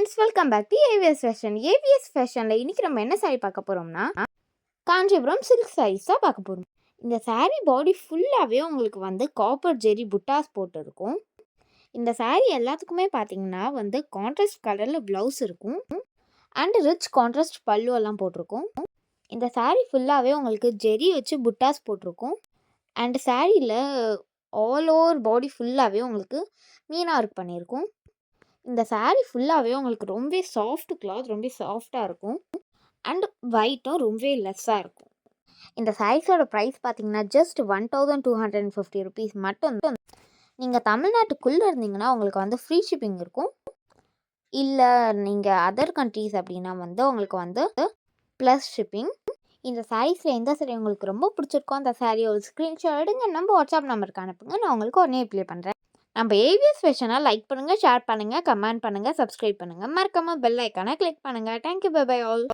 Friends, welcome back to AVS fashion. AVS ஃபேஷனில் இன்றைக்கி நம்ம என்ன சாரீ பார்க்க போகிறோம்னா, காஞ்சிபுரம் சில்க் சாரீஸ் தான் பார்க்க போகிறோம். இந்த சாரீ பாடி ஃபுல்லாகவே உங்களுக்கு வந்து காப்பர் ஜெரி புட்டாஸ் போட்டிருக்கும். இந்த சாரீ எல்லாத்துக்குமே பார்த்தீங்கன்னா வந்து கான்ட்ராஸ்ட் கலரில் ப்ளவுஸ் இருக்கும் அண்ட் ரிச் கான்ட்ராஸ்ட் பல்லு எல்லாம் போட்டிருக்கும். இந்த சாரீ ஃபுல்லாகவே உங்களுக்கு ஜெரி வச்சு புட்டாஸ் போட்டிருக்கும் அண்ட் சாரியில் ஆல் ஓவர் பாடி ஃபுல்லாகவே உங்களுக்கு மீனா ஒர்க் பண்ணியிருக்கும். இந்த சாரீ ஃபுல்லாகவே உங்களுக்கு ரொம்ப சாஃப்ட் கிளாத், ரொம்ப சாஃப்டாக இருக்கும் அண்ட் வெயிட்டும் ரொம்ப லெஸ்ஸாக இருக்கும். இந்த சாரீஸோட ப்ரைஸ் பார்த்தீங்கன்னா ஜஸ்ட் 1250 ருபீஸ் மட்டும். நீங்கள் தமிழ்நாட்டுக்குள்ளே இருந்தீங்கன்னா உங்களுக்கு வந்து ஃப்ரீ ஷிப்பிங் இருக்கும். இல்லை நீங்கள் அதர் கண்ட்ரீஸ் அப்படின்னா வந்து உங்களுக்கு வந்து ப்ளஸ் ஷிப்பிங். இந்த சாரீஸில் எந்த சாரீ உங்களுக்கு ரொம்ப பிடிச்சிருக்கோ அந்த சாரீ ஒரு ஸ்க்ரீன்ஷாட் எடுங்க, நம்ம வாட்ஸ்அப் நம்பருக்கு அனுப்புங்க, நான் உங்களுக்கு உடனே ரிப்ளை பண்ணுறேன். நம்ம ஏவிஎஸ் ஃபேஷனை லைக் பண்ணுங்கள், ஷேர் பண்ணுங்கள், கமெண்ட் பண்ணுங்கள், சப்ஸ்கிரைப் பண்ணுங்கள், மறக்காமல் பெல் ஐக்கானை கிளிக் பண்ணுங்கள். Thank you, bye bye all.